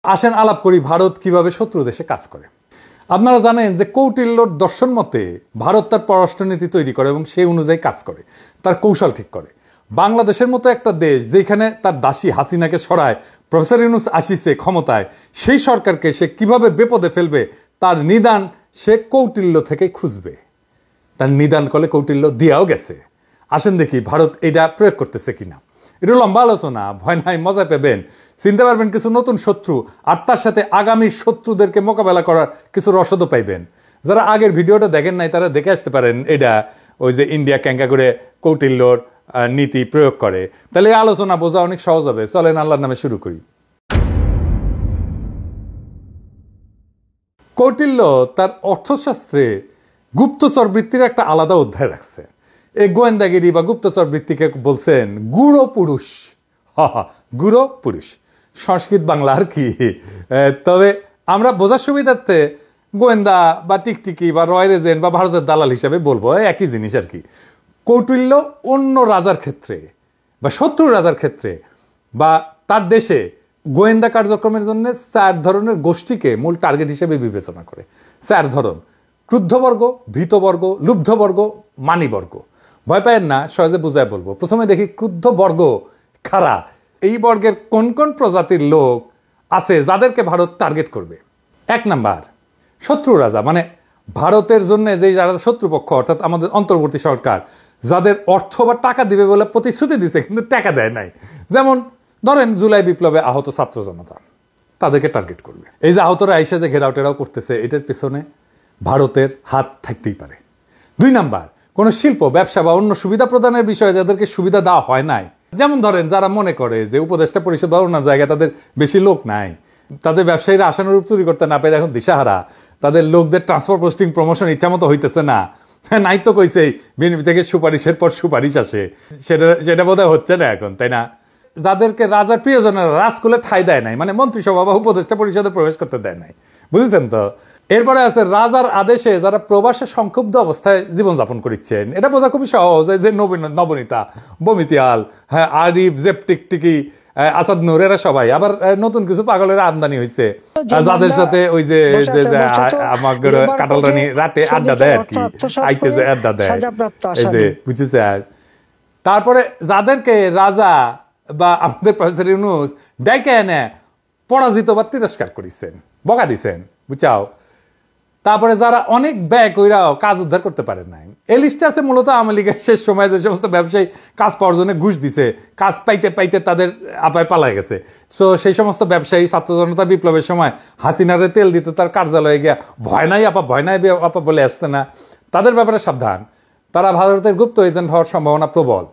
আসেন আলাপ করি ভারত কিভাবে শত্রু দেশে কাজ করে। আপনারা জানেন যে কৌটিল্যর দর্শন মতে ভারত তার পররাষ্ট্রনীতি তৈরি করে এবং সেই অনুযায়ী কাজ করে, তার কৌশল ঠিক করে। বাংলাদেশের মতো একটা দেশ যেখানে তার দাসী হাসিনাকে সরায় প্রফেসর ইউনূস আসিছে ক্ষমতায়, সেই সরকারকে সে কিভাবে বিপদে ফেলবে তার নিদান সে কৌটিল্য থেকে খুঁজবে। তার নিদান করলে কৌটিল্য দিয়াও গেছে। আসেন দেখি ভারত এটা প্রয়োগ করতেছে কিনা। এটা লম্বা আলোচনা, ভয় নাই, মজা পাবেন, চিনতে পারবেন কিছু নতুন শত্রু, আর তার সাথে আগামী শত্রুদেরকে মোকাবেলা করার কিছু রসদও পাইবেন। যারা আগের ভিডিওটা দেখেন নাই তারা দেখে আসতে পারেন। এটা ওই যে ইন্ডিয়া ক্যাঙ্কা করে কৌটিল্যর নীতি প্রয়োগ করে, তাহলে এই আলোচনা বোঝা অনেক সহজ হবে। চলেন আল্লাহর নামে শুরু করি। কৌটিল্য তার অর্থশাস্ত্রে গুপ্তচর বৃত্তির একটা আলাদা অধ্যায় রাখছে। এই গোয়েন্দাগিরি বা গুপ্তচর বৃত্তিকে বলছেন গুড়ো পুরুষ। গুড়ো পুরুষ সংস্কৃত বাংলা আর কি। তবে আমরা বোঝার সুবিধার্থে গোয়েন্দা বা টিকটিকি বা রয়্যাল এজেন্ট বা ভারতের দালাল হিসাবে বলবো, একই জিনিস আর কি। কৌটিল্য অন্য রাজার ক্ষেত্রে বা শত্রু রাজার ক্ষেত্রে বা তার দেশে গোয়েন্দা কার্যক্রমের জন্য 4 ধরনের গোষ্ঠীকে মূল টার্গেট হিসেবে বিবেচনা করে। 4 ধরন: ক্রুদ্ধবর্গ, ভীতবর্গ, লুব্ধবর্গ, মানিবর্গ। ভয় পায়েন না, সহজে বুঝায় বলবো। প্রথমে দেখি ক্রুদ্ধবর্গ কারা। এই বর্গের কোন কোন প্রজাতির লোক আছে যাদেরকে ভারত টার্গেট করবে। 1 নাম্বার শত্রু রাজা, মানে ভারতের জন্য যে যারা শত্রুপক্ষ, অর্থাৎ আমাদের অন্তর্বর্তী সরকার, যাদের অর্থ বা টাকা দিবে বলে প্রতিশ্রুতি দিছে কিন্তু টাকা দেয় নাই। যেমন ধরেন জুলাই বিপ্লবে আহত ছাত্র জনতা, তাদেরকে টার্গেট করবে। এই যে আহতরা আইসা যে ঘেরাও টেরাও করতেছে, এটার পেছনে ভারতের হাত থাকতেই পারে। 2 নাম্বার কোনো শিল্প, ব্যবসা বা অন্য সুবিধা প্রদানের বিষয়ে যাদেরকে সুবিধা দেওয়া হয় নাই। যেমন ধরেন যারা মনে করে যে উপদেষ্টা পরিষদ বা অন্য জায়গায় তাদের বেশি লোক নাই, তাদের ব্যবসায়ীরা আশানুরূপ চুরি করতে না পেরে এখন দিশাহারা, তাদের লোকদের ট্রান্সফার পোস্টিং প্রমোশন ইচ্ছা মতো হইতেছে না, নাই তো কইছেই বিএনপি থেকে সুপারিশের পর সুপারিশ আসে, সেটা বোধহয় হচ্ছে না এখন, তাই না? যাদেরকে রাজার প্রিয়জনেরা রাজকুলে ঠাঁই দেয় নাই, মানে মন্ত্রিসভা বা উপদেষ্টা পরিষদে প্রবেশ করতে দেয় নাই, বুঝেছেন তো? এরপরে আছে রাজার আদেশে যারা প্রবাসে সংক্ষুব্ধ অবস্থায় জীবনযাপন করছেন। এটা বোঝা খুবই সহজ। যে নবনীতা, বমিতিয়াল, হ্যাঁ, আরিফ, জেপটিকটিকি, আসাদ নূর, এরা সবাই। আবার নতুন কিছু পাগলের আমদানি হয়েছে যাদের সাথে ওই যে আমার কাটাল রানী রাতে আড্ডা দেয় আর কি, আইতে যে আড্ডা দেয়, এই যে বুঝেছে। তারপরে যাদেরকে রাজা বা আমাদের প্রফেসর ইউনূস ডেকে এনে পরাজিত বা তিরস্কার করেছেন, বকা দিছেন, বুঝাও। তারপরে যারা অনেক ব্যয় কইরাও কাজ উদ্ধার করতে পারে নাই। এই লিস্টে আছে মূলত আওয়ামী লীগের শেষ সময় যে সমস্ত ব্যবসায়ী কাজ পাওয়ার জন্য ঘুষ দিছে, কাজ পাইতে পাইতে তাদের আপায় পালায় গেছে। সো সেই সমস্ত ব্যবসায়ী ছাত্র জনতা বিপ্লবের সময় হাসিনারে তেল দিতে তার কার্যালয়ে গিয়া ভয় নাই আপা, ভয় নাই আপা বলে আসছে না, তাদের ব্যাপারে সাবধান। তারা ভারতের গুপ্ত এজেন্ট হওয়ার সম্ভাবনা প্রবল।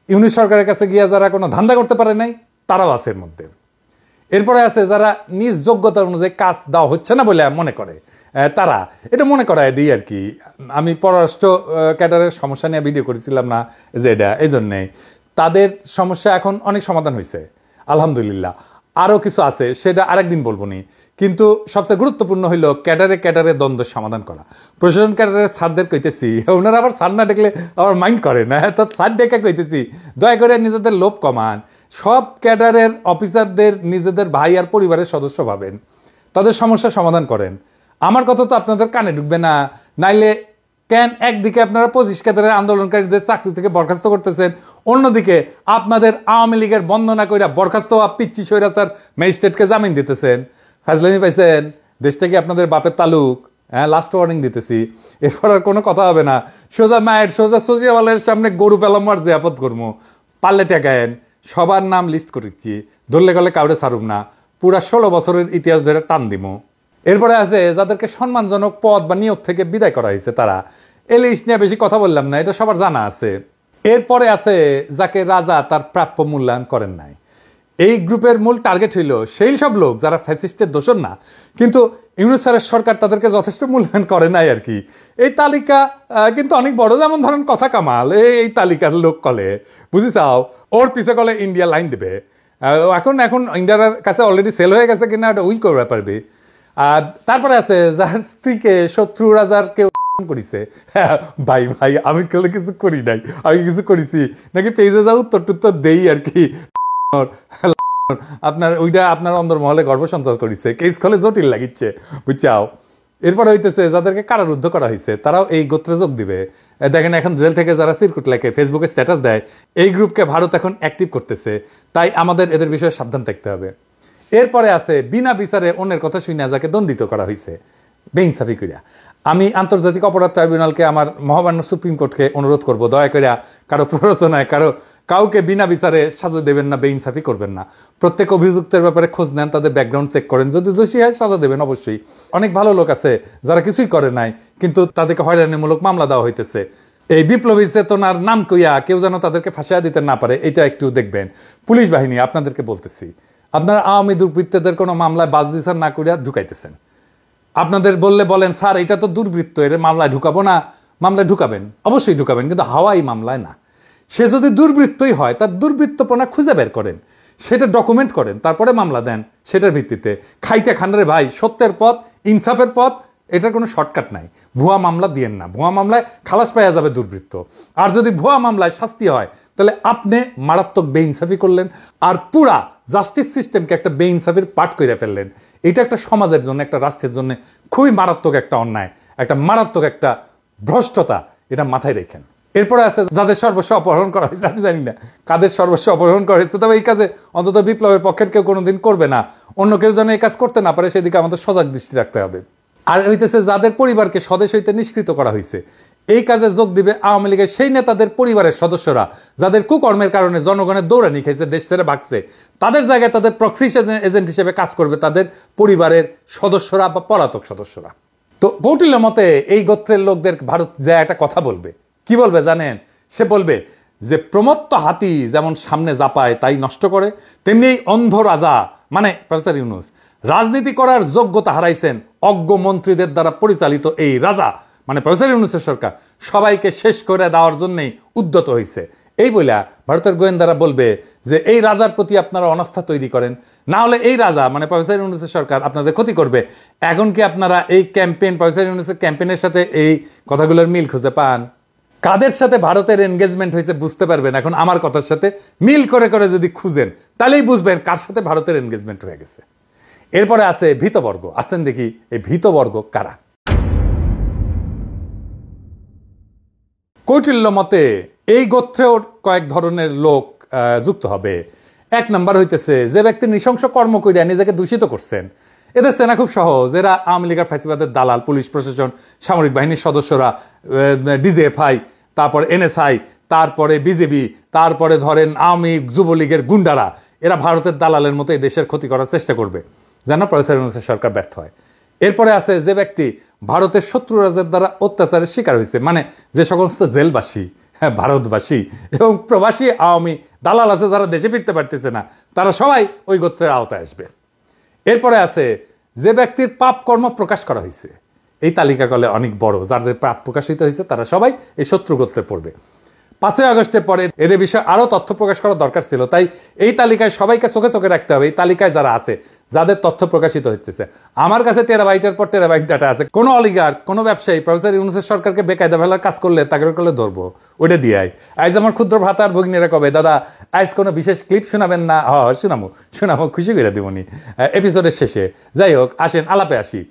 ইউনিট সরকারের কাছে গিয়া যারা কোনো ধান্দা করতে পারে নাই, তারাও আছে এর মধ্যে। এরপরে আছে যারা নিজ যোগ্যতা অনুযায়ী কাজ দেওয়া হচ্ছে না বলে মনে করে, তারা এটা মনে করায় দিই আর কি। আমি পররাষ্ট্র ক্যাডারের সমস্যা নিয়ে ভিডিও করেছিলাম না, যে এটা এই জন্যে তাদের সমস্যা এখন অনেক সমাধান হয়েছে আলহামদুলিল্লাহ। আরও কিছু আছে, সেটা আরেকদিন বলবো নি। কিন্তু সবচেয়ে গুরুত্বপূর্ণ হইল ক্যাডারে দ্বন্দ্বের সমাধান করা। প্রশাসন ক্যাডারের স্যারদের কইতেছি, ওনারা আবার স্যার না দেখলে আবার মাইন্ড করে না, তো স্যার ডেকে কইতেছি দয়া করে নিজেদের লোভ কমান। সব ক্যাডারের অফিসারদের নিজেদের ভাই আর পরিবারের সদস্য ভাবেন, তাদের সমস্যার সমাধান করেন। আমার কথা তো আপনাদের কানে ঢুকবে না। নাইলে কেন একদিকে আপনারা 25 ক্যাডারের আন্দোলনকারীদের চাকরি থেকে বরখাস্ত করতেছেন, অন্যদিকে আপনাদের আওয়ামী লীগের বন্দনা কইরা বরখাস্ত পিচ্ছি স্বৈরাচার ম্যাজিস্ট্রেটকে জামিন দিতেছেন? ফাজলামি পাইছেন? দেশ থেকে আপনাদের বাপের তালুক। হ্যাঁ, লাস্ট ওয়ার্নিং দিতেছি, এরপর আর কোনো কথা হবে না। সোজা মায়ের সোজা সচিবালয়ের সামনে গরু পেলামার যে আপদ করবো, পারলে টেকায়েন। সবার নাম লিস্ট করেছি, ধরলে গেলে কাউরে ছাড়ুম না, পুরা 16 বছরের ইতিহাস ধরে টান দিমো। এরপরে আছে যাদেরকে সম্মানজনক পদ বা নিয়োগ থেকে বিদায় করা হয়েছে, তারা। এই লিস্ট নিয়ে বেশি কথা বললাম না, এটা সবার জানা আছে। এরপরে আছে যাকে রাজা তার প্রাপ্য মূল্যায়ন করেন নাই। এই গ্রুপের মূল টার্গেট হইল সেই সব লোক যারা ফ্যাসিস্টের দোষর না, কিন্তু ইউনূস স্যারের সরকার তাদেরকে যথেষ্ট মূল্যায়ন করে নাই আর কি। এই তালিকা কিন্তু অনেক বড়। যেমন ধরেন কথা কামাল এই তালিকার লোক কলে, বুঝি চাও, ওর পিছে কলে ইন্ডিয়া লাইন দেবে। এখন ইন্ডিয়ার কাছে অলরেডি সেল হয়ে গেছে কিনা ওটা উই করবে পারবে। আর তারপরে আছে যার স্ত্রীকে শত্রু রাজার কেউ করিছে। হ্যাঁ ভাই ভাই, আমি কেউ কিছু করি নাই, আমি কিছু করেছি নাকি পেজে যা উত্তর টুত্তর দেই আর কি। আপনার ওইটা আপনার অন্দরমহলে গর্ব সঞ্চার করেছে, কেস খলে জটিল লাগিচ্ছে, বুঝছাও। এরপরে হইতেছে যাদেরকে কারারুদ্ধ করা হয়েছে তারাও এই গোত্রে যোগ দিবে। দেখেন এখন জেল থেকে যারা সিরকুট লেখে, ফেসবুকে স্ট্যাটাস দেয়, এই গ্রুপকে ভারত এখন অ্যাক্টিভ করতেছে। তাই আমাদের এদের বিষয়ে সাবধান থাকতে হবে। এরপরে আছে বিনা বিচারে অন্যের কথা শুনে যাকে দণ্ডিত করা হয়েছে বেইনসাফি করিয়া। আমি আন্তর্জাতিক অপরাধ ট্রাইব্যুনালকে, আমার মহামান্য সুপ্রিম কোর্টকে অনুরোধ করব, দয়া করে কারো প্ররোচনায় কাউকে বিনা বিচারে সাজা দেবেন না, বেইনসাফি করবেন না। প্রত্যেক অভিযুক্তের ব্যাপারে খোঁজ নেন, তাদের ব্যাকগ্রাউন্ড চেক করেন, যদি দোষী হয় সাজা দেবেন অবশ্যই। অনেক ভালো লোক আছে যারা কিছুই করে নাই কিন্তু তাদেরকে হয়রানিমূলক মামলা দেওয়া হইতেছে। এই বিপ্লবী চেতনার নাম কইয়া কেউ যেন তাদেরকে ফাঁসিয়া দিতে না পারে, এটা একটু দেখবেন। পুলিশ বাহিনী আপনাদেরকে বলতেছি, আপনারা আওয়ামী দুর্বৃত্তদের কোনো মামলায় বাজ বিচার না করিয়া ঢুকাইতেছেন। আপনাদের বললে বলেন স্যার এটা তো দুর্বৃত্ত, এর মামলায় ঢুকাবো না। মামলায় ঢুকাবেন, অবশ্যই ঢুকাবেন, কিন্তু হাওয়াই মামলায় না। সে যদি দুর্বৃত্তই হয় তার দুর্বৃত্তপনা খুঁজে বের করেন, সেটা ডকুমেন্ট করেন, তারপরে মামলা দেন সেটার ভিত্তিতে। খাইতে খান্ডারে ভাই, সত্যের পথ, ইনসাফের পথ, এটার কোনো শর্টকাট নাই। ভুয়া মামলা দিয়েন না, ভুয়া মামলায় খালাস পাওয়া যাবে দুর্বৃত্ত। আর যদি ভুয়া মামলায় শাস্তি হয় তাহলে আপনি মারাত্মক বেইনসাফি করলেন, আর পুরা জাস্টিস সিস্টেমকে একটা বেইনসাফির পাঠ করে ফেললেন। এটা একটা সমাজের জন্য, একটা রাষ্ট্রের জন্য খুবই মারাত্মক একটা অন্যায়, একটা মারাত্মক একটা ভ্রষ্টতা, এটা মাথায় রেখেন। এরপরে আছে যাদের সর্বস্ব অপহরণ করা হয়েছে, আমি জানি না কাদের সর্বস্ব অপহরণ করা হয়েছে, তবে এই কাজে অন্তত বিপ্লবের পক্ষের কেউ কোনোদিন করবে না, অন্য কেউ যেন এই কাজ করতে না পারে সেদিকে আমাদের সজাগ দৃষ্টি রাখতে হবে। আর হইতেছে যাদের পরিবারকে স্বদেশ হইতে নিষ্কৃত করা হয়েছে, এই কাজে যোগ দিবে আওয়ামী লীগের সেই নেতাদের পরিবারের সদস্যরা যাদের কুকর্মের কারণে জনগণের দৌড়ানি খেয়েছে, দেশ ছেড়ে ভাগছে। তাদের জায়গায় তাদের প্রক্সি এজেন্ট হিসেবে কাজ করবে তাদের পরিবারের সদস্যরা বা পলাতক সদস্যরা। তো কৌটিল্য মতে এই গোত্রের লোকদের ভারত যে একটা কথা বলবে, কি বলবে জানেন? সে বলবে যে প্রমত্ত হাতি যেমন সামনে জাপায় তাই নষ্ট করে, তেমনি এই অন্ধ রাজা মানে প্রফেসর ইউনূস রাজনীতি করার যোগ্যতা হারাইছেন। অজ্ঞ মন্ত্রীদের দ্বারা পরিচালিত এই রাজা মানে প্রফেসর ইউনূসের সরকার সবাইকে শেষ করে দেওয়ার জন্যই উদ্যত হয়েছে। এই বলে ভারতের গোয়েন্দারা বলবে যে এই রাজার প্রতি আপনারা অনাস্থা তৈরি করেন, না হলে এই রাজা মানে প্রফেসর ইউনূসের সরকার আপনাদের ক্ষতি করবে। এখন কি আপনারা এই ক্যাম্পেইন, প্রফেসর ইউনূসের ক্যাম্পেইনের সাথে এই কথাগুলোর মিল খুঁজে পান? কাদের সাথে ভারতের এনগেজমেন্ট হয়েছে বুঝতে পারবেন এখন আমার কথার সাথে মিল করে করে যদি খুঁজেন, তাহলেই বুঝবেন কার সাথে ভারতের এনগেজমেন্ট হয়ে গেছে। এরপরে আছে ভীতবর্গ। আসছেন দেখি এই ভীতবর্গ কারা। কৌটিল্য মতে এই গোত্রেও কয়েক ধরনের লোক যুক্ত হবে। এক নাম্বার হইতেছে যে ব্যক্তি নৃশংস কর্ম করিয়া নিজেকে দূষিত করছেন। এদের চেনা খুব সহজ, এরা আওয়ামী লীগের ফ্যাসিবাদের দালাল, পুলিশ প্রশাসন, সামরিক বাহিনীর সদস্যরা, ডিজিএফআই, তারপরে এনএসআই, তারপরে বিজেপি, তারপরে ধরেন আওয়ামী যুবলীগের গুন্ডারা। এরা ভারতের দালালের মতো এই দেশের ক্ষতি করার চেষ্টা করবে যেন প্রফেসর ইউনূসের সরকার ব্যর্থ হয়। এরপরে আছে যে ব্যক্তি ভারতের শত্রু রাজার দ্বারা অত্যাচারের শিকার হয়েছে, মানে যে সমস্ত জেলবাসী, হ্যাঁ ভারতবাসী এবং প্রবাসী আওয়ামী দালাল আছে যারা দেশে ফিরতে পারতেছে না, তারা সবাই ওই গোত্রের আওতায় আসবে। এরপরে আছে যে ব্যক্তির পাপ কর্ম প্রকাশ করা হয়েছে। এই তালিকা করলে অনেক বড়, যাদের পাপ প্রকাশিত হয়েছে তারা সবাই এই শত্রু গোত্রে পড়বে। 5ই আগস্টের পরে এদের বিষয়ে আরো তথ্য প্রকাশ করা দরকার ছিল, তাই এই তালিকায় সবাইকে চোখে চোখে রাখতে হবে। এই তালিকায় যারা আছে, যাদের তথ্য প্রকাশিত হচ্ছে, আমার কাছে টেরাবাইটের পর টেরাবাইট ডাটা আছে। কোনো অলিগার, কোনো ব্যবসায়ী প্রফেসর ইউনূসের সরকারকে বেকায়দা ফেলার কাজ করলে তাকে করলে ধরবো, ওইটা দিয়ে আজ আমার ক্ষুদ্র ভ্রাতার ভগিনীরা কবে দাদা আজ কোনো বিশেষ ক্লিপ শোনাবেন না? শোনাবো খুশি করে দিবনি এপিসোডের শেষে। যাই হোক, আসেন আলাপে আসি।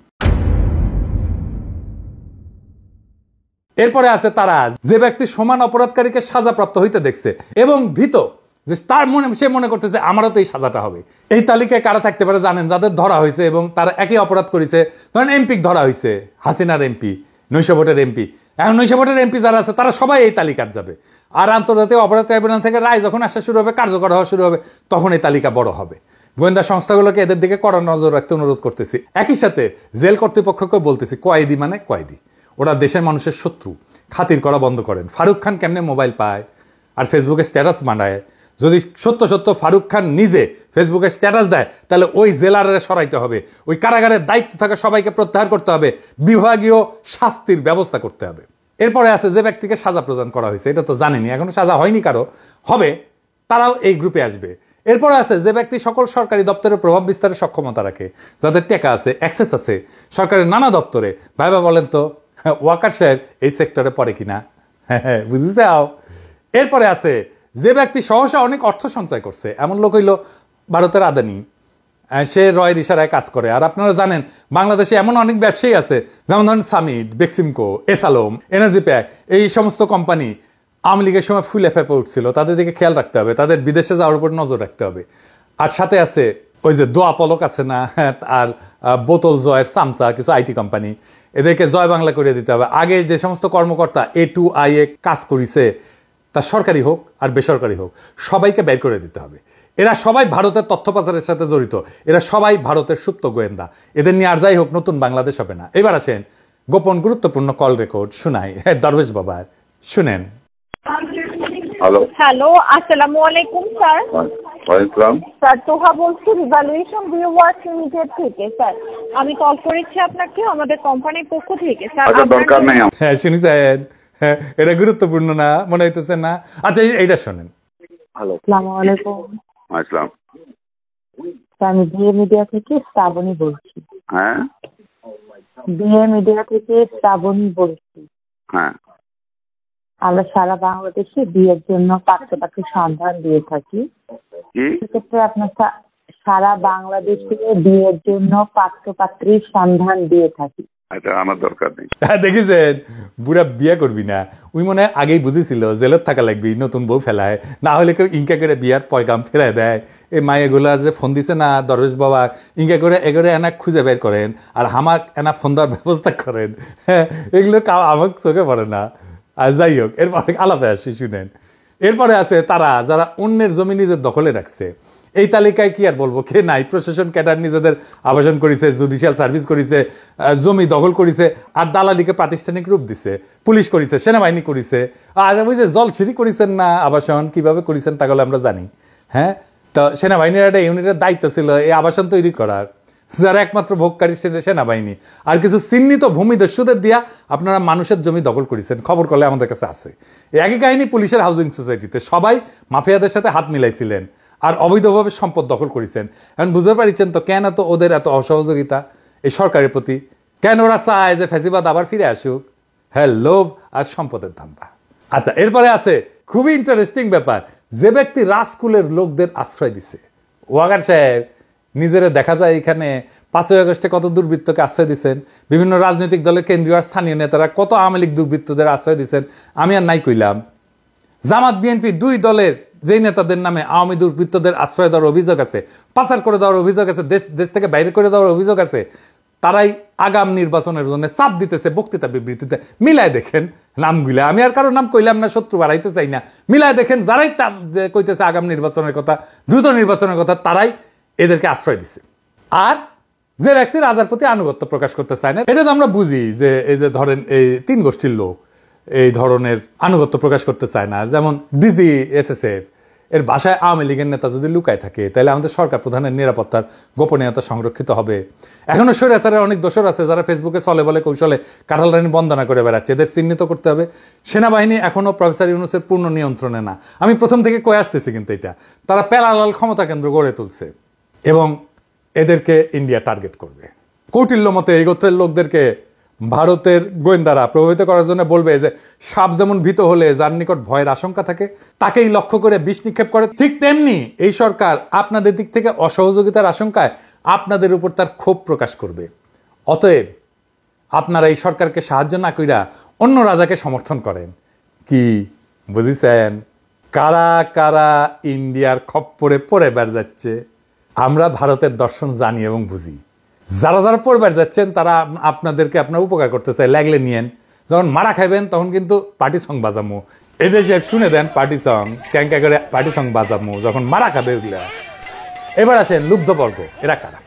এরপরে আছে তারা যে ব্যক্তি সমান অপরাধকারীকে সাজাপ্রাপ্ত হইতে দেখছে এবং ভীত যে তার মনে সে মনে করতেছে আমারও তো এই সাজাটা হবে। এই তালিকায় কারা থাকতে পারে জানেন? যাদের ধরা হয়েছে এবং তারা একই অপরাধ করেছে। ধরেন এমপি ধরা হয়েছে, হাসিনার এমপি, 900 ভোটের এমপি। এখন 900 ভোটের এমপি যারা আছে তারা সবাই এই তালিকার যাবে। আর আন্তর্জাতিক অপরাধ ট্রাইব্যুনাল থেকে রায় যখন আসা শুরু হবে, কার্যকর হওয়া শুরু হবে, তখন এই তালিকা বড় হবে। গোয়েন্দা সংস্থাগুলোকে এদের দিকে কড়া নজর রাখতে অনুরোধ করতেছি। একই সাথে জেল কর্তৃপক্ষকেও বলতেছি কয়েদি মানে কয়েদি, ওরা দেশের মানুষের শত্রু, খাতির করা বন্ধ করেন। ফারুক খান কেমনে মোবাইল পায় আর ফেসবুকে স্ট্যাটাস বানায়? যদি সত্য ফারুক খান নিজে ফেসবুকে স্ট্যাটাস দেয় তাহলে ওই জেলারে সরাইতে হবে, ওই কারাগারের দায়িত্ব থাকা সবাইকে প্রত্যাহার করতে হবে, বিভাগীয় শাস্তির ব্যবস্থা করতে হবে। এরপরে আছে যে ব্যক্তিকে সাজা প্রদান করা হয়েছে, এটা তো জানেনি, এখনো সাজা হয়নি কারো, হবে, তারাও এই গ্রুপে আসবে। এরপরে আছে যে ব্যক্তি সকল সরকারি দপ্তরে প্রভাব বিস্তারের সক্ষমতা রাখে, যাদের টেকা আছে, অ্যাক্সেস আছে সরকারের নানা দপ্তরে। ভাইবা বলেন তো ওয়াকার সাহেব এই সেক্টরে পড়ে কিনা? হ্যাঁ, বুঝেছে। এরপরে আছে যে ব্যক্তি সহসা অনেক অর্থ সঞ্চয় করছে, এমন লোক হইল ভারতের আদানি, সে রয়ের ইশারায় কাজ করে। আর আপনারা জানেন বাংলাদেশে এমন অনেক ব্যবসায়ী আছে, যেমন ধরেন সামিট, বেক্সিমকো, এসালোম, এনার্জি প্যাক, এই সমস্ত কোম্পানি আওয়ামী লীগের সময় ফুলে ফেপে উঠছিল। তাদের দিকে খেয়াল রাখতে হবে, তাদের বিদেশে যাওয়ার উপর নজর রাখতে হবে। আর সাথে আছে ওই যে দোয়া পলক আছে না, আর বোতল জয়ের সামসা, কিছু আইটি কোম্পানি, এদেরকে জয় বাংলা করে দিতে হবে। আগে যে সমস্ত কর্মকর্তা A2I কাজ করেছে, তা সরকারি হোক আর বেসরকারি হোক, সবাইকে বের করে দিতে হবে। এরা সবাই ভারতের তথ্য পাচারের সাথে জড়িত, এরা সবাই ভারতের সুপ্ত গোয়েন্দা। এদের নিয়ে আর যাই হোক নতুন বাংলাদেশ হবে না। এবার আসেন গোপন গুরুত্বপূর্ণ কল রেকর্ড শুনাই দরবেশ বাবা, শুনেন। হ্যালো হ্যালো, আসসালামু আলাইকুম স্যার। ওয়ালাইকুম। স্যার তোহা বলছি রিভ্যালুয়েশন ভিউয়ার্স লিমিটেড থেকে। স্যার আমি কল করেছি আপনাকে আমাদের কোম্পানির পক্ষ থেকে। স্যার আচ্ছা, দরকার নেই। হ্যাঁ শুনেছেন, হ্যাঁ এটা গুরুত্বপূর্ণ না মনে হইতেছে না? আচ্ছা এইটা শোনেন। হ্যালো, আসসালামু আলাইকুম। আসসালাম। আমি বিএ মিডিয়া থেকে শ্রাবণী বলছি। হ্যাঁ বিএ মিডিয়া থেকে শ্রাবণী বলছি। হ্যাঁ, আমরা সারা বাংলাদেশে বিয়ের জন্য পাত্রপাত্রীর সন্ধান দিয়ে থাকি। কি সেক্ষেত্রে আপনার সারা বাংলাদেশে বিয়ের জন্য পাত্রপাত্রীর সন্ধান দিয়ে থাকি। এটা আমার দরকার নেই। দেখেছেন, বুড়া বিয়ে করবি না, ওই মনে হয় আগেই বুঝেছিল জেলত থাকা লাগবি, নতুন বউ ফেলায়, না হলে কেউ ইনকা করে বিয়ার পয়গাম ফেরায় দেয়। এই মায়েগুলা যে ফোন দিছে না দরবেশ বাবা, ইনকা করে এগোরে এনা খুঁজে বের করেন আর হামাক এনা ফোন দেওয়ার ব্যবস্থা করেন। হ্যাঁ এগুলো আমার চোখে পড়ে না। আর যাই হোক, এরপরে আলাদা আসি, শুনেন। এরপরে আছে তারা যারা অন্যের জমি নিজের দখলে রাখছে। এই তালিকায় কি আর বলবো, কে নাই? প্রশাসন ক্যাডার নিজেদের আবাসন করেছে, জুডিশিয়াল সার্ভিস করেছে, জমি দখল করেছে, আর দালালিকে প্রাতিষ্ঠানিক রূপ দিছে, পুলিশ করেছে, সেনাবাহিনী করেছে, আর ওই যে জলছিরি করেছেন না আবাসন, কিভাবে করেছেন তাহলে আমরা জানি। হ্যাঁ, তো সেনাবাহিনীর একটা ইউনিটের দায়িত্ব ছিল এই আবাসন তৈরি করার, যারা একমাত্র ভোগকারী সেনাবাহিনী। আর কিছু চিহ্নিত ভূমিদস্যুদের দিয়া আপনারা মানুষের জমি দখল করেছেন, খবর করলে আমাদের কাছে আছে। একই কাহিনী পুলিশের হাউজিং সোসাইটিতে, সবাই মাফিয়াদের সাথে হাত মিলাইছিলেন আর অবৈধভাবে সম্পদ দখল করেছেন। এখন বুঝতে পারছেন তো কেন তো ওদের এত অসহযোগিতা এই সরকারের প্রতি, কেন ওরা চায় যে ফ্যাসিবাদ আবার ফিরে আসুক। হ্যাঁ, লোভ আর সম্পদের ধান্দা। আচ্ছা, এরপরে আছে খুবই ইন্টারেস্টিং ব্যাপার, যে ব্যক্তি রাজকুলের লোকদের আশ্রয় দিছে। ওয়াগার সাহেব নিজেরা দেখা যায় এখানে 5ই আগস্টে কত দুর্বৃত্তকে আশ্রয় দিচ্ছেন, বিভিন্ন রাজনৈতিক দলের কেন্দ্রীয় আর স্থানীয় নেতারা কত আওয়ামী লীগ দুর্বৃত্তদের আশ্রয় দিচ্ছেন। আমি আর নাই কইলাম, জামাত বিএনপি দুই দলের যেই নেতাদের নামে আওয়ামী দুর্বৃত্তদের আশ্রয় দেওয়ার অভিযোগ আছে, পাচার করে দেওয়ার অভিযোগ আছে, দেশ থেকে বাইরে করে দেওয়ার অভিযোগ আছে, তারাই আগাম নির্বাচনের জন্য চাপ দিতেছে বক্তৃতা বিবৃতিতে। মিলায় দেখেন নামগুলা, আমি আর কারো নাম কইলাম না, শত্রু বাড়াইতে চাই না। মিলায় দেখেন যারাই কইতেছে আগাম নির্বাচনের কথা, দ্রুত নির্বাচনের কথা, তারাই এদেরকে আশ্রয় দিচ্ছে। আর যে ব্যক্তি রাজার প্রতি আনুগত্য প্রকাশ করতে চায় না, এটা তো আমরা বুঝি যে এই যে ধরেন এই 3 গোষ্ঠীর লোক এই ধরনের আনুগত্য প্রকাশ করতে চায় না, যেমন ডিজি SSF এর বাসায় আওয়ামী লীগের নেতা যদি লুকায় থাকে, তাহলে আমাদের সরকার প্রধানের নিরাপত্তার গোপনীয়তা সংরক্ষিত হবে। এখনো স্বৈরাচারের অনেক দোষর আছে যারা ফেসবুকে চলে বলে কৌশলে কাঁঠাল রানী বন্দনা করে বেড়াচ্ছে, এদের চিহ্নিত করতে হবে। সেনাবাহিনী এখনো প্রফেসর ইউনূসের পূর্ণ নিয়ন্ত্রণে না, আমি প্রথম থেকে কয়ে আসতেছি, কিন্তু এটা তারা প্যারালাল ক্ষমতা কেন্দ্র গড়ে তুলছে এবং এদেরকে ইন্ডিয়া টার্গেট করবে। কৌটিল্য মতে এই গোত্রের লোকদেরকে ভারতের গোয়েন্দারা প্রভাবিত করার জন্য বলবে যে সাপ যেমন ভীত হলে যার নিকট ভয়ের আশঙ্কা থাকে তাকেই লক্ষ্য করে বিষ নিক্ষেপ করে, ঠিক তেমনি এই সরকার আপনাদের দিক থেকে অসহযোগিতার আশঙ্কায় আপনাদের উপর তার ক্ষোভ প্রকাশ করবে। অতএব আপনারা এই সরকারকে সাহায্য না কইরা অন্য রাজাকে সমর্থন করেন। কি বুঝিছেন? কারা কারা ইন্ডিয়ার খপ্পরে পড়ে বেড় যাচ্ছে আমরা ভারতের দর্শন জানি এবং বুঝি। যারা যারা পড়বার যাচ্ছেন তারা আপনাদেরকে আপনার উপকার করতে চায়, লাগলে নিয়েন। যখন মারা খাইবেন তখন কিন্তু পার্টি সং বাজামু, এদের সাহেব শুনে দেন পার্টি সং, ক্যাঙ্কা করে পার্টি সং বাজামু যখন মারা খাবে ওগুলা। এবার আসেন লুব্ধবর্গ, এরা কারা?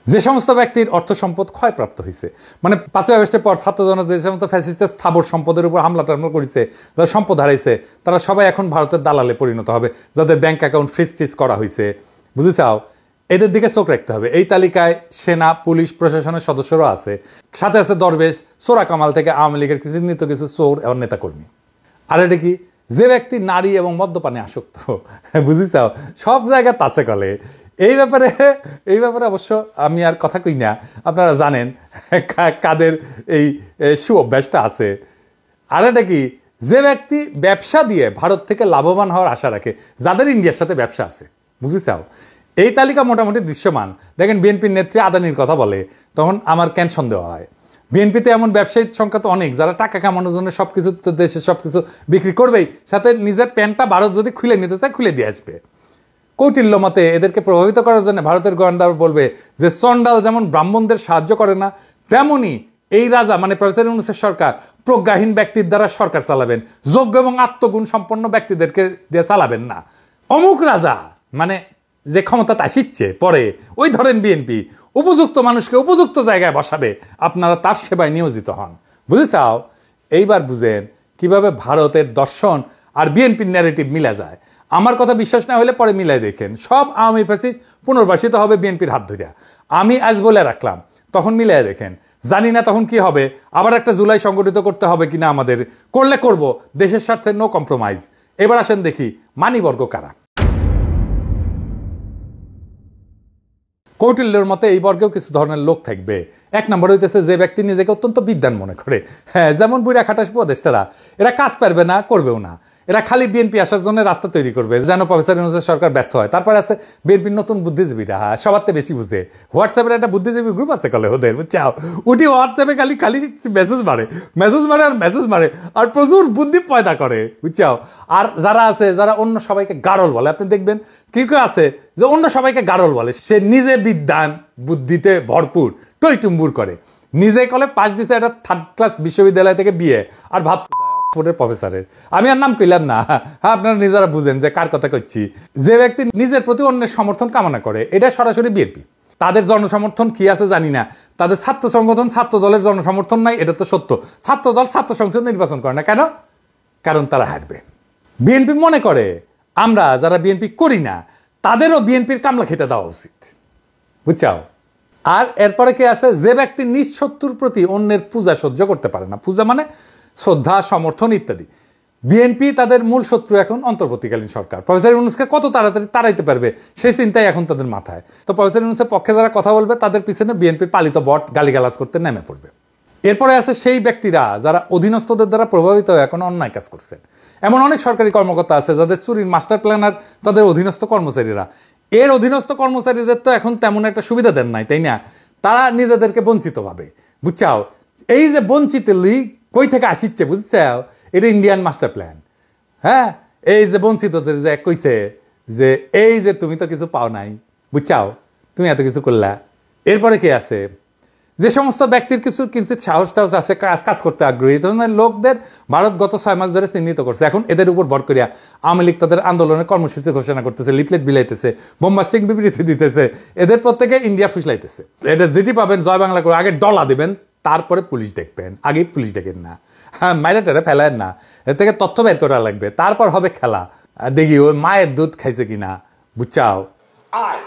যে সমস্ত ব্যক্তির অর্থ সম্পদ ক্ষয়প্রাপ্ত হয়েছে, মানে 5ই আগস্টের পর ছাত্র জনতা যে সমস্ত ফ্যাসিস্টের স্থাবর সম্পদের উপর হামলা টামলা করেছে, যারা সম্পদ হারাইছে, তারা সবাই এখন ভারতের দালালে পরিণত হবে, যাদের ব্যাংক অ্যাকাউন্ট ফ্রিজ করা হয়েছে। বুঝেছাও, এদের দিকে চোখ রাখতে হবে। এই তালিকায় সেনা, পুলিশ, প্রশাসনের সদস্যরা আছে, সাথে আছে দরবেশ, সোরা কামাল থেকে আওয়ামী লীগের চিহ্নিত কিছু চোর এবং নেতাকর্মী। আর এটা কি, যে ব্যক্তি নারী এবং মদ্যপানে আসক্ত, বুঝেছাও, সব জায়গায় তাছে কলে। এই ব্যাপারে অবশ্য আমি আর কথা কই না, আপনারা জানেন কাদের এই সুঅভ্যাসটা আছে। আর এটা কি, যে ব্যক্তি ব্যবসা দিয়ে ভারত থেকে লাভবান হওয়ার আশা রাখে, যাদের ইন্ডিয়ার সাথে ব্যবসা আছে, বুঝেছাও, এই তালিকা মোটামুটি দৃশ্যমান। দেখেন বিএনপির নেত্রী আদানির কথা বলে, তখন আমার কেন সন্দেহ হয়। বিএনপিতে এমন ব্যবসায়ীর সংখ্যা তো অনেক, যারা টাকা কামানোর জন্য সবকিছু দেশে সবকিছু বিক্রি করবেই, সাথে নিজের প্যান্টটা ভারত যদি খুলে নিতে চায় খুলে দিয়ে আসবে। কৌটিল্য মতে এদেরকে প্রভাবিত করার জন্য ভারতের গোয়েন্দা বলবে যে চন্ডাল যেমন ব্রাহ্মণদের সাহায্য করে না, তেমনি এই রাজা মানে প্রফেসর ইউনূসের সরকার প্রজ্ঞাহীন ব্যক্তির দ্বারা সরকার চালাবেন, যোগ্য এবং আত্মগুণ সম্পন্ন ব্যক্তিদেরকে দিয়ে চালাবেন না। অমুক রাজা মানে যে ক্ষমতাতে আসিচ্ছে পরে, ওই ধরেন বিএনপি উপযুক্ত মানুষকে উপযুক্ত জায়গায় বসাবে, আপনারা তার সেবায় নিয়োজিত হন। বুঝেছাও? এইবার বুঝেন কিভাবে ভারতের দর্শন আর বিএনপির ন্যারেটিভ মিলা যায়। আমার কথা বিশ্বাস না হলে পরে মিলাই দেখেন, সব আওয়ামী ফ্যাসিস্ট পুনর্বাসিত হবে বিএনপির হাত ধরিয়া। আমি আজ বলে রাখলাম, তখন মিলাই দেখেন। জানি না তখন কি হবে, আবার একটা জুলাই সংগঠিত করতে হবে কিনা আমাদের, করলে করব, দেশের স্বার্থে নো কম্প্রোমাইজ। এবার আসেন দেখি মানিবর্গ কারা। কৌটিল্যের মতে এই বর্গেও কিছু ধরনের লোক থাকবে। এক নম্বর হইতেছে যে ব্যক্তি নিজেকে অত্যন্ত বিদ্বান মনে করে, হ্যাঁ, যেমন বুড়া খাটাস উপদেষ্টারা, এরা কাজ পারবে না, করবেও না, এরা খালি বিএনপি আসার জন্য রাস্তা তৈরি করবে যেন প্রফেসর ইউনূসের সরকার ব্যর্থ হয়। তারপরে আছে বিএনপির নতুন বুদ্ধিজীবীরা, সবার থেকে বেশি বুঝে। হোয়াটসঅ্যাপের একটা বুদ্ধিজীবী গ্রুপ আছে কলে ওদের, বুঝছাও, উঠি হোয়াটসঅ্যাপে খালি মেসেজ মারে আর মেসেজ মারে আর প্রচুর বুদ্ধি পয়দা করে, বুঝছাও। আর যারা আছে, যারা অন্য সবাইকে গাড়ল বলে, আপনি দেখবেন কি কেউ আছে যে অন্য সবাইকে গাড়ল বলে, সে নিজে বিদ্বান বুদ্ধিতে ভরপুর, টইটুম্বুর করে, নিজে কলে পাস দিছে একটা 3rd ক্লাস বিশ্ববিদ্যালয় থেকে বিয়ে, আর ভাবছে প্রফেসরের। আমি আর নাম কইলাম না, হ্যাঁ, আপনারা নিজেরা বুঝেন যে কার কথা কইছি। যে ব্যক্তি নিজের প্রতি অন্যের সমর্থন কামনা করে, এটা সরাসরি বিএনপি। তাদের জনসমর্থন কি আছে জানি না, তাদের ছাত্র সংগঠন ছাত্র দলের জনসমর্থন নাই, এটা তো সত্য। ছাত্র দল ছাত্র সংসদ নির্বাচন করে না কেন? কারণ তারা হারবে। বিএনপি মনে করে আমরা যারা বিএনপি করি না তাদেরও বিএনপির কামলা খেতে দেওয়া উচিত, বুঝছাও। আর এরপরে কি আছে, যে ব্যক্তি নিজ শত্রুর প্রতি অন্যের পূজা সহ্য করতে পারে না, পূজা মানে শ্রদ্ধা, সমর্থন ইত্যাদি। বিএনপি তাদের মূল শত্রু এখন অন্তর্বর্তীকালীন সরকার। প্রফেসর ইউনূসকে কত তাড়াতাড়ি তাড়াইতে পারবে সেই চিন্তাই এখন তাদের মাথায়। তো প্রফেসর ইউনূসের পক্ষে যারা কথা বলবে তাদের পিছনে বিএনপির পালিত বট গালিগালাজ করতে নেমে পড়বে। এরপরে আছে সেই ব্যক্তিরা যারা অধীনস্থদের দ্বারা প্রভাবিত হয়ে এখন অন্যায় কাজ করছে। এমন অনেক সরকারি কর্মকর্তা আছে যাদের চুরির মাস্টার প্ল্যানার তাদের অধীনস্থ কর্মচারীরা। এর অধীনস্থ কর্মচারীদের তো এখন তেমন একটা সুবিধা দেন নাই, তাই না? তারা নিজেদেরকে বঞ্চিত ভাবে, বুঝছাও। এই যে বঞ্চিত লিগ কই থেকে আসিচ্ছে, বুঝছাও, এটা ইন্ডিয়ান মাস্টার প্ল্যান। হ্যাঁ, এই যে বঞ্চিতদের যে কইছে যে এই যে তুমি তো কিছু পাও নাই, বুঝছাও, তুমি এত কিছু করলা। এরপরে কি আছে, যে সমস্ত ব্যক্তির কিছু কিঞ্চিত সাহস টাহস আছে, কাজ করতে আগ্রহী, ধরনের লোকদের ভারত গত 6 মাস ধরে চিহ্নিত করছে। এখন এদের উপর ভর করিয়া আওয়ামী লীগ তাদের আন্দোলনের কর্মসূচি ঘোষণা করতেছে, লিফলেট বিলাইতেছে, বোম্বাস্টিক বিবৃতি দিতেছে, এদের প্রত্যেকে ইন্ডিয়া ফুসলাইতেছে। এটা যেটি পাবেন জয় বাংলা করে আগে ডলা দিবেন, তারপরে পুলিশ দেখবেন, আগে পুলিশ দেখেন না, হ্যাঁ, মাইরা টেরে ফেলেন না, এর থেকে তথ্য বের করা লাগবে, তারপর হবে খেলা। দেখি ওই মায়ের দুধ খাইছে কিনা, বুঝছাও। আয়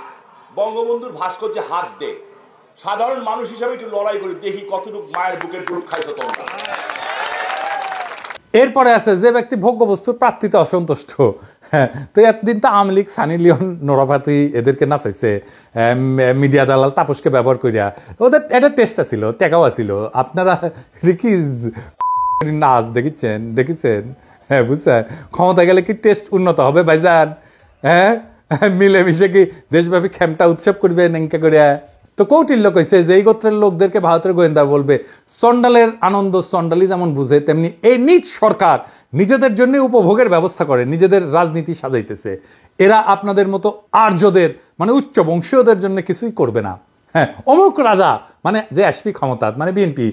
বঙ্গবন্ধুর ভাস্কর্যে হাত দে, সাধারণ মানুষ হিসাবে একটু লড়াই করি, দেখি কতটুকু মায়ের বুকের দুধ খাইছো তোমরা। এরপরে আছে যে ব্যক্তি ভোগ্যবস্তুর প্রাপ্তিতে অসন্তুষ্ট। হ্যাঁ, তো এতদিন তো Awami League, Sunny Leone, Nora Fatehi এদেরকে নাচাইছে, মিডিয়া দালাল তাপসকে ব্যবহার করিয়া, ওদের একটা টেস্টটা ছিল, টেকাও ছিল। আপনারা রিকিজ নাচ দেখেছেন, হ্যাঁ, বুঝছেন, ক্ষমতা গেলে কি টেস্ট উন্নত হবে ভাইজান? হ্যাঁ, মিলেমিশে কি দেশব্যাপী খেমটা উৎসব করবে নেঙ্কা করিয়া? তো কৌটিল্য কইছে যে এই গোত্রের লোকদেরকে ভারতের গোয়েন্দা বলবে চন্ডালের আনন্দ চন্ডালি যেমন বুঝে, তেমনি এই নিজ সরকার নিজেদের জন্য উপভোগের ব্যবস্থা করে, নিজেদের রাজনীতি সাজাইতেছে। এরা আপনাদের মতো আর্যদের মানে উচ্চ বংশীয়দের জন্য কিছুই করবে না। হ্যাঁ, অমুক রাজা মানে যে আসবি ক্ষমতা মানে বিএনপি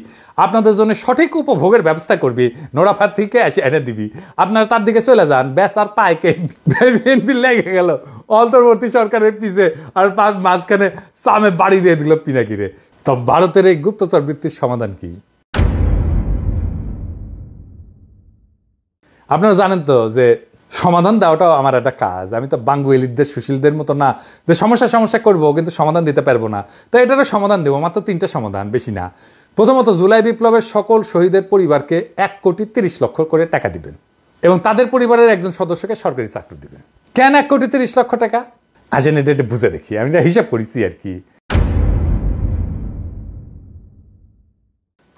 আপনাদের জন্য সঠিক উপভোগের ব্যবস্থা করবি, নোরা ফাতেহিকে এসে এনে দিবি, আপনারা তার দিকে চলে যান, ব্যাস আর পাইকে বিএনপি লেগে গেল অন্তর্বর্তী সরকারের পিছে, আর মাঝখানে সামে বাড়ি দিয়ে দিল পিনাকিরে। তো ভারতের এই গুপ্তচর বৃত্তির সমাধান কি? আপনারা জানেন তো যে সমাধান দেওয়াটাও আমার একটা কাজ। আমি তো বাঙ্গুয়েলিদের সুশীলদের মতো না যে সমস্যা করবো কিন্তু সমাধান দিতে পারবো না। তো এটারও সমাধান দেবো, মাত্র 3টা সমাধান, বেশি না। প্রথমত, জুলাই বিপ্লবের সকল শহীদের পরিবারকে 1,30,00,000 করে টাকা দিবেন এবং তাদের পরিবারের একজন সদস্যকে সরকারি চাকরি দিবেন। কেন 1,30,00,000 টাকা? আসেন এটা বুঝে দেখি, আমি এটা হিসাব করেছি আর কি।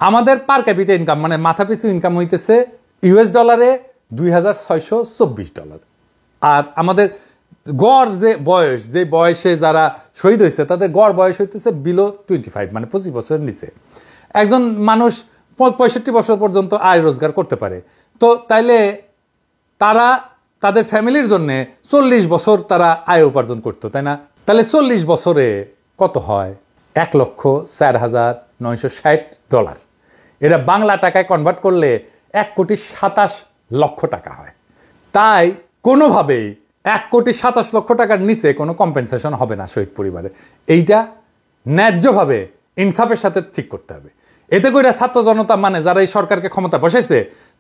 আমাদের পার ক্যাপিটা ইনকাম মানে মাথা পিছু ইনকাম হইতেছে ইউএস ডলারে $2,624। আর আমাদের গড় যে বয়সে যারা শহীদ হয়েছে তাদের গড় বয়স হইতেছে বিলো 25, মানে 25 বছরের নিচে। একজন মানুষ 65 বছর পর্যন্ত আয় রোজগার করতে পারে। তো তাইলে তারা তাদের ফ্যামিলির জন্যে 40 বছর তারা আয় উপার্জন করতো, তাই না? তাহলে 40 বছরে কত হয়? $1,04,960। এটা বাংলা টাকায় কনভার্ট করলে 1,27,00,000 টাকা হয়। তাই কোনোভাবেই 1,27,00,000 টাকার নিচে কোনো কম্পেনসেশন হবে না শহীদ পরিবারে। এইটা ন্যায্যভাবে ইনসাফের সাথে ঠিক করতে হবে। এতে করে ছাত্র জনতা, মানে যারা এই সরকারকে ক্ষমতা বসাইছে,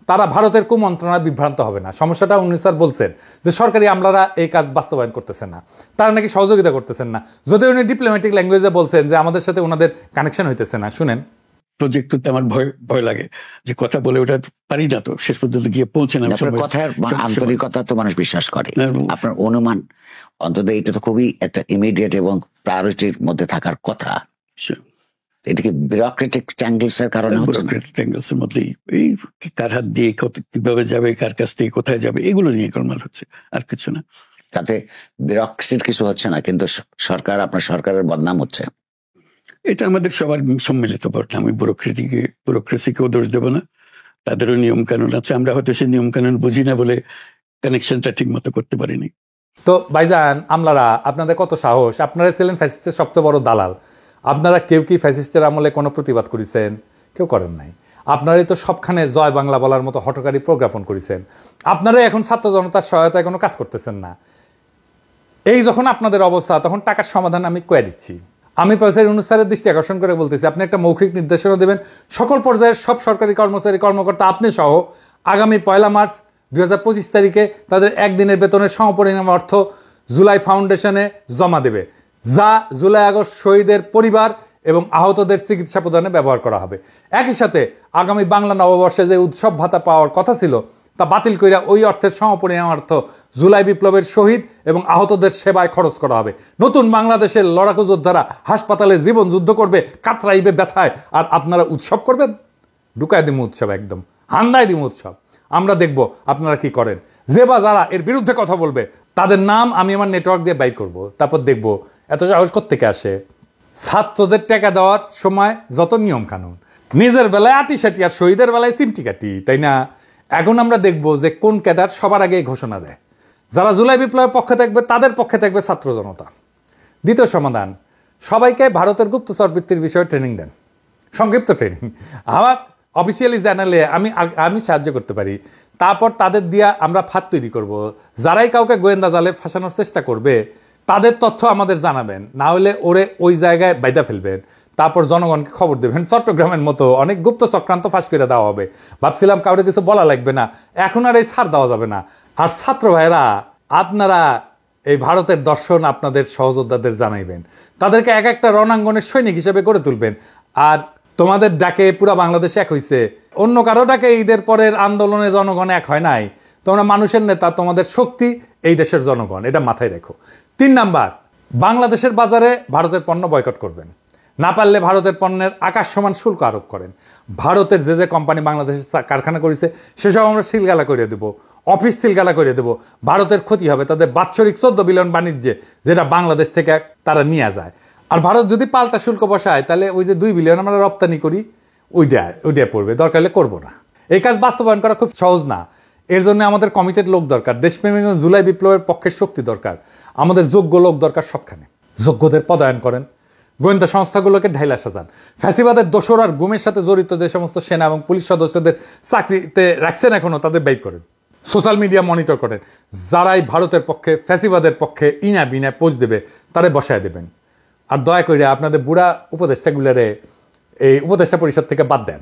তারা ভারতের কুমন্ত্রণায় বিভ্রান্ত হবে না। সমস্যাটা উনি স্যার বলছেন যে সরকারি আমলারা এই কাজ বাস্তবায়ন করতেছেন না, তারা নাকি সহযোগিতা করতেছেন না, যদিও উনি ডিপ্লোম্যাটিক ল্যাঙ্গুয়েজে বলছেন যে আমাদের সাথে ওনাদের কানেকশন হইতেছে না। শুনেন, প্রজেক্ট করতে আমার ভয় লাগে যে কথা বলে ওটা পারি না, তো শেষ পর্যন্ত গিয়ে পৌঁছে না। কথার আন্তরিকতা তো মানুষ বিশ্বাস করে, আপনার অনুমান অন্তত এটা তো খুবই একটা ইমিডিয়েট এবং প্রায়োরিটির মধ্যে থাকার কথা। এটা কি বিউরোক্রেটিক ট্যাঙ্গলস এর কারণে হচ্ছে? বিউরোক্রেটিক ট্যাঙ্গলস এর মধ্যেই এই কার হাত দিয়ে কিভাবে যাবে, কার কাছ থেকে কোথায় যাবে, এগুলো নিয়ে গোলমাল হচ্ছে, আর কিছু না। তাতে বিউরোক্রেসির কিছু হচ্ছে না, কিন্তু সরকার, আপনার সরকারের বদনাম হচ্ছে। এটা আমাদের সবার সম্মিলিত বদনাম। আমি ব্যুরোক্রেসিকেও দোষ দেবো না, তাদেরও নিয়ম কানুন আছে। আমরা হয়তো সেই নিয়ম কানুন বুঝি না বলে কানেকশনটা ঠিক মতো করতে পারিনি। তো ভাইজান, আমলারা আপনাদের কত সাহস! আপনারা ছিলেন ফ্যাসিস্টের সবচেয়ে বড় দালাল। আপনারা কেউ কি ফ্যাসিস্টের আমলে কোনো প্রতিবাদ করেছেন? কেউ করেন নাই। আপনারাই তো সবখানে জয় বাংলা বলার মতো হটকারী প্রজ্ঞাপন করেছেন। আপনারাই এখন ছাত্র জনতার সহায়তায় কোনো কাজ করতেছেন না। এই যখন আপনাদের অবস্থা, তখন টাকার সমাধান আমি কয়ে দিচ্ছি। আমি প্রফেসর ইউনূস স্যারের দৃষ্টি আকর্ষণ করে বলতেছি, আপনি একটা মৌখিক নির্দেশনা দেবেন সকল পর্যায়ের সব সরকারি কর্মচারী কর্মকর্তা, আপনি সহ, আগামী 1 মার্চ 2025 তারিখে তাদের একদিনের বেতনের সমপরিমাণ অর্থ জুলাই ফাউন্ডেশনে জমা দেবে, যা জুলাই আগস্ট শহীদের পরিবার এবং আহতদের চিকিৎসা প্রদানে ব্যবহার করা হবে। একই সাথে আগামী বাংলা নববর্ষে যে উৎসব ভাতা পাওয়ার কথা ছিল তা বাতিল কইরা ওই অর্থের সমপরিমাণ অর্থ জুলাই বিপ্লবের শহীদ এবং আহতদের সেবায় খরচ করা হবে। নতুন বাংলাদেশের লড়াকু যোদ্ধারা হাসপাতালে জীবন যুদ্ধ করবে, কাতরাইবে ব্যথায়, আর আপনারা উৎসব করবেন? ঢুকায় দিমু উৎসব, একদম হান্দায় দিমু উৎসব। আমরা দেখব আপনারা কি করেন। যে বা যারা এর বিরুদ্ধে কথা বলবে তাদের নাম আমি আমার নেটওয়ার্ক দিয়ে বাইর করব, তারপর দেখব এত সাহস কোত্থেকে আসে। ছাত্রদের টাকা দেওয়ার সময় যত নিয়ম কানুন, নিজের বেলায় আটি সাটি আর শহীদের বেলায় সিমটি কাটি, তাই না? এখন আমরা দেখব যে কোন ক্যাডার সবার আগে ঘোষণা দেয়। যারা জুলাই বিপ্লবের পক্ষে থাকবে তাদের পক্ষে থাকবে ছাত্র জনতা। দ্বিতীয় সমাধান, সবাইকে ভারতের গুপ্তচর বৃত্তির বিষয়ে ট্রেনিং দেন, সংক্ষিপ্ত ট্রেনিং। আমার অফিসিয়ালি জানালে আমি সাহায্য করতে পারি। তারপর তাদের দিয়া আমরা ফাঁদ তৈরি করব। যারাই কাউকে গোয়েন্দা জালে ফাঁসানোর চেষ্টা করবে তাদের তথ্য আমাদের জানাবেন, না হলে ওরে ওই জায়গায় বাইদা ফেলবেন। তারপর জনগণকে খবর দেবেন। চট্টগ্রামের মতো অনেক গুপ্ত চক্রান্ত ফাঁস করে দেওয়া হবে। ভাবছিলাম কাউকে কিছু বলা লাগবে না, এখন আর এই ছাড় দেওয়া যাবে না। আর ছাত্র ভাইরা, আপনারা এই ভারতের দর্শন আপনাদের সহযোদ্ধাদের জানাইবেন, তাদেরকে এক একটা রণাঙ্গনের সৈনিক হিসেবে গড়ে তুলবেন। আর তোমাদের ডাকে পুরা বাংলাদেশ এক হইছে, অন্য কারো ডাকে ঈদের পরের আন্দোলনে জনগণ এক হয় নাই। তোমরা মানুষের নেতা, তোমাদের শক্তি এই দেশের জনগণ, এটা মাথায় রেখো। 3 নাম্বার, বাংলাদেশের বাজারে ভারতের পণ্য বয়কট করবেন। না পারলে ভারতের পণ্যের আকাশ সমান শুল্ক আরোপ করেন। ভারতের যে যে কোম্পানি বাংলাদেশে কারখানা করেছে সেসব আমরা সিলগালা করে দেবো, অফিস সিলগালা করে দেবো। ভারতের ক্ষতি হবে তাদের বাৎসরিক 14 বিলিয়ন বাণিজ্যে, যেটা বাংলাদেশ থেকে তারা নিয়ে যায়। আর ভারত যদি পাল্টা শুল্ক বসায়, তাহলে ওই যে 2 বিলিয়ন আমরা রপ্তানি করি, ওইটা পড়বে। দরকার হলে করবো না। এই কাজ বাস্তবায়ন করা খুব সহজ না। এর জন্য আমাদের কমিটেড লোক দরকার, দেশপ্রেমিক জুলাই বিপ্লবের পক্ষের শক্তি দরকার, আমাদের যোগ্য লোক দরকার সবখানে। যোগ্যদের পদায়ন করেন, গোয়েন্দা সংস্থাগুলোকে ঢাইলা সাজান। ফ্যাসিবাদের দোসর আর গুমের সাথে জড়িত যে সমস্ত সেনা এবং পুলিশ সদস্যদের চাকরিতে রাখছেন এখনো, তাদের বের করেন। সোশ্যাল মিডিয়া মনিটর করেন। যারাই ভারতের পক্ষে, ফ্যাসিবাদের পক্ষে ইনা বিনা পোজ দেবে তাদের বসায় দেবেন। আর দয়া করে আপনাদের বুড়া উপদেষ্টাগুলোরে এই উপদেষ্টা পরিষদ থেকে বাদ দেন।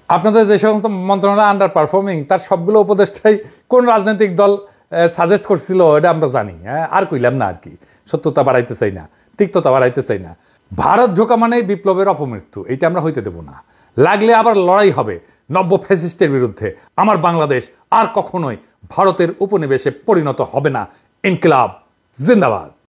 আপনাদের যে সমস্ত মন্ত্রণালয় আন্ডার পারফর্মিং, তার সবগুলো উপদেষ্টাই কোন রাজনৈতিক দল সাজেস্ট করছিল এটা আমরা জানি। আর কইলাম না, আর কি, সত্যতা বাড়াইতে চাই না, তিক্ততা বাড়াইতে চাই না। ভারত ঢোকা মানেই বিপ্লবের অপমৃত্যু, এইটা আমরা হইতে দেব না। লাগলে আবার লড়াই হবে নব্য ফ্যাসিস্টের বিরুদ্ধে। আমার বাংলাদেশ আর কখনোই ভারতের উপনিবেশে পরিণত হবে না। ইনকিলাব জিন্দাবাদ।